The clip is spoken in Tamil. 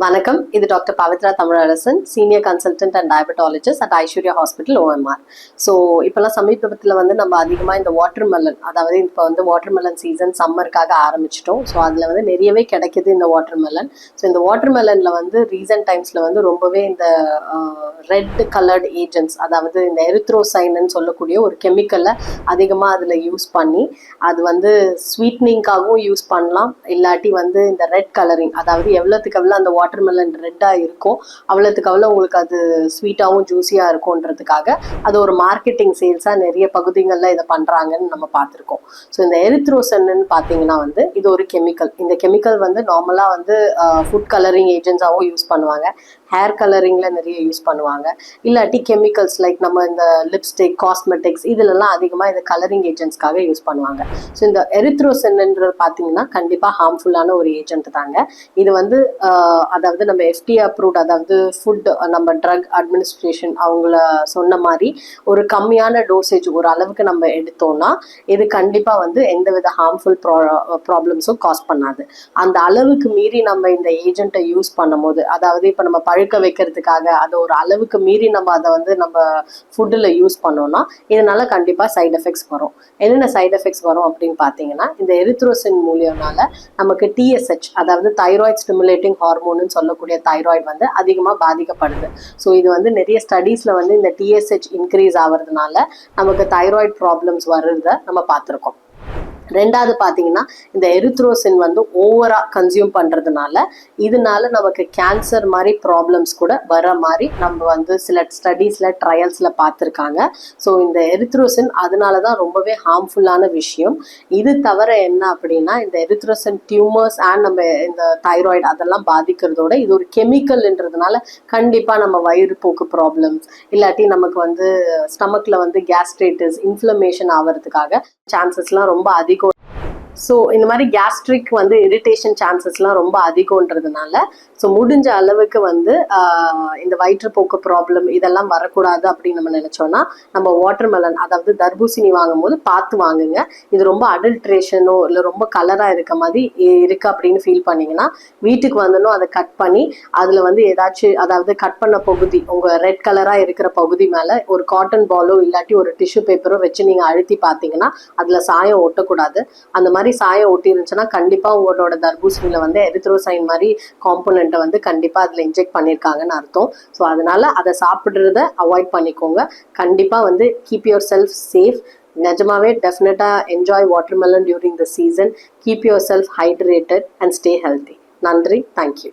வணக்கம். இது doctor Pavithra Tamilarasan, senior consultant and diabetologist at Aishwarya hospital OMR. So இப்போல்லாம் சமீபத்தில் வந்து நம்ம அதிகமாக இந்த வாட்டர் மெலன், அதாவது இப்போ வந்து வாட்டர் மெலன் சீசன் சம்மருக்காக ஆரம்பிச்சிட்டோம். ஸோ அதில் வந்து நிறையவே கிடைக்குது இந்த வாட்டர் மெலன். ஸோ இந்த வாட்டர் மெலனில் வந்து ரீசன்ட் டைம்ஸில் வந்து ரொம்பவே இந்த ரெட் கலர்டு ஏஜென்ட்ஸ், அதாவது இந்த எரித்ரோசைன்னு சொல்லக்கூடிய ஒரு கெமிக்கலை அதிகமாக அதில் யூஸ் பண்ணி அது வந்து ஸ்வீட்னிங்காகவும் யூஸ் பண்ணலாம். இல்லாட்டி வந்து இந்த ரெட் கலரிங், அதாவது எவ்வளோத்துக்கு எவ்வளோ அந்த வாட்டர் மெலன் ரெட்டாக இருக்கும் அவ்வளோத்துக்கு அவ்வளோ உங்களுக்கு அது ஸ்வீட்டாகவும் ஜூஸியாக இருக்கும்ன்றதுக்காக அது ஒரு மார்க்கெட்டிங் சேல்ஸாக நிறைய பகுதிகளில் இதை பண்ணுறாங்கன்னு நம்ம பார்த்துருக்கோம். ஸோ இந்த எரித்ரோசன்னு பார்த்தீங்கன்னா வந்து இது ஒரு கெமிக்கல். இந்த கெமிக்கல் வந்து நார்மலாக வந்து ஃபுட் கலரிங் ஏஜென்ட்ஸாகவும் யூஸ் பண்ணுவாங்க, ஹேர் கலரிங்கில் நிறைய யூஸ் பண்ணுவாங்க, இல்லாட்டி கெமிக்கல்ஸ் லைக் நம்ம இந்த லிப்ஸ்டிக், காஸ்மெட்டிக்ஸ் இதிலெல்லாம் அதிகமாக இந்த கலரிங் ஏஜென்ட்ஸ்க்காக யூஸ் பண்ணுவாங்க. ஸோ இந்த எரித்ரோசன்ன்றது பார்த்தீங்கன்னா கண்டிப்பாக ஹார்ம்ஃபுல்லான ஒரு ஏஜென்ட் தாங்க. இது வந்து அதாவது நம்ம FDA அப்ரூவ்ட், அதாவது ஃபுட் நம்ம ட்ரக் அட்மினிஸ்ட்ரேஷன் அவங்கள சொன்ன மாதிரி ஒரு கம்மியான டோசேஜ் ஒரு அளவுக்கு நம்ம எடுத்தோம்னா இது கண்டிப்பாக வந்து எந்தவித ஹார்ம்ஃபுல் ப்ராப்ளம்ஸும் காஸ் பண்ணாது. அந்த அளவுக்கு மீறி நம்ம இந்த ஏஜென்ட்டை யூஸ் பண்ணும் போது, அதாவது இப்போ நம்ம பழுக்க வைக்கிறதுக்காக அதை ஒரு அளவுக்கு மீறி நம்ம அதை வந்து நம்ம ஃபுட்டில் யூஸ் பண்ணோம்னா இதனால கண்டிப்பாக சைட் எஃபெக்ட்ஸ் வரும். என்னென்ன சைட் எஃபெக்ட்ஸ் வரும் அப்படின்னு பார்த்தீங்கன்னா, இந்த எரித்ரோசின் மூலியம்னால நமக்கு TSH, அதாவது தைராய்டு ஸ்டிமுலேட்டிங் ஹார்மோன் சொல்லக்கூடிய தைராய்டு வந்து அதிகமாக பாதிக்கப்படுது. ஸோ இது வந்து நிறைய ஸ்டடீஸில் வந்து இந்த TSH இன்க்ரீஸ் ஆகிறதுனால நமக்கு தைராய்டு ப்ராப்ளம்ஸ் வர்றதை நம்ம பார்த்துருக்கோம். ரெண்டாவது பார்த்தீங்கன்னா, இந்த எரித்ரோசின் வந்து ஓவராக கன்சியூம் பண்ணுறதுனால இதனால நமக்கு கேன்சர் மாதிரி ப்ராப்ளம்ஸ் கூட வர மாதிரி நம்ம வந்து சில ஸ்டடீஸில் ட்ரையல்ஸில் பார்த்துருக்காங்க. ஸோ இந்த எரித்ரோசின் அதனால தான் ரொம்பவே ஹார்ம்ஃபுல்லான விஷயம். இது தவிர என்ன அப்படின்னா, இந்த எரித்ரோசின் டியூமர்ஸ் அண்ட் நம்ம இந்த தைராய்டு அதெல்லாம் பாதிக்கிறதோட இது ஒரு கெமிக்கல்ன்றதுனால கண்டிப்பாக நம்ம வயிறுப்போக்கு ப்ராப்ளம்ஸ், இல்லாட்டி நமக்கு வந்து ஸ்டமக்கில் வந்து கேஸ்ட்ரைட்டிஸ், இன்ஃப்ளமேஷன் ஆகிறதுக்காக சான்சஸ்லாம் ரொம்ப அதிகம். ஸோ இந்த மாதிரி கேஸ்ட்ரிக் வந்து இரிட்டேஷன் சான்சஸ்லாம் ரொம்ப அதிகம்ன்றதுனால ஸோ முடிஞ்ச அளவுக்கு வந்து இந்த வயிற்றுப்போக்கு ப்ராப்ளம் இதெல்லாம் வரக்கூடாது அப்படின்னு நம்ம நினச்சோன்னா நம்ம வாட்டர் மெலன், அதாவது தர்பூசணி வாங்கும் போது பார்த்து வாங்குங்க. இது ரொம்ப அடல்ட்ரேஷனோ இல்லை ரொம்ப கலராக இருக்க மாதிரி இருக்குது அப்படின்னு ஃபீல் பண்ணிங்கன்னா வீட்டுக்கு வந்தனும் அதை கட் பண்ணி அதில் வந்து ஏதாச்சும், அதாவது கட் பண்ண பகுதி உங்கள் ரெட் கலராக இருக்கிற பகுதி மேலே ஒரு காட்டன் பாலோ இல்லாட்டி ஒரு டிஷ்யூ பேப்பரோ வச்சு நீங்கள் அழுத்தி பார்த்தீங்கன்னா அதில் சாயம் ஒட்டக்கூடாது. அந்த மாதிரி சாயம் ஒட்டி இருந்துச்சுன்னா கண்டிப்பாக உங்களோட தர்பூசணியில் வந்து எரித்ரோசைன் மாதிரி காம்போனண்ட்டை வந்து கண்டிப்பாக அதில் இன்ஜெக்ட் பண்ணியிருக்காங்கன்னு அர்த்தம். ஸோ அதனால அதை சாப்பிட்றத அவாய்ட் பண்ணிக்கோங்க. கண்டிப்பாக வந்து கீப் யுவர் செல்ஃப் சேஃப். நிஜமாவே டெஃபினட்டாக enjoy watermelon during the season. Keep your self hydrated and stay healthy. நன்றி. தேங்க்யூ.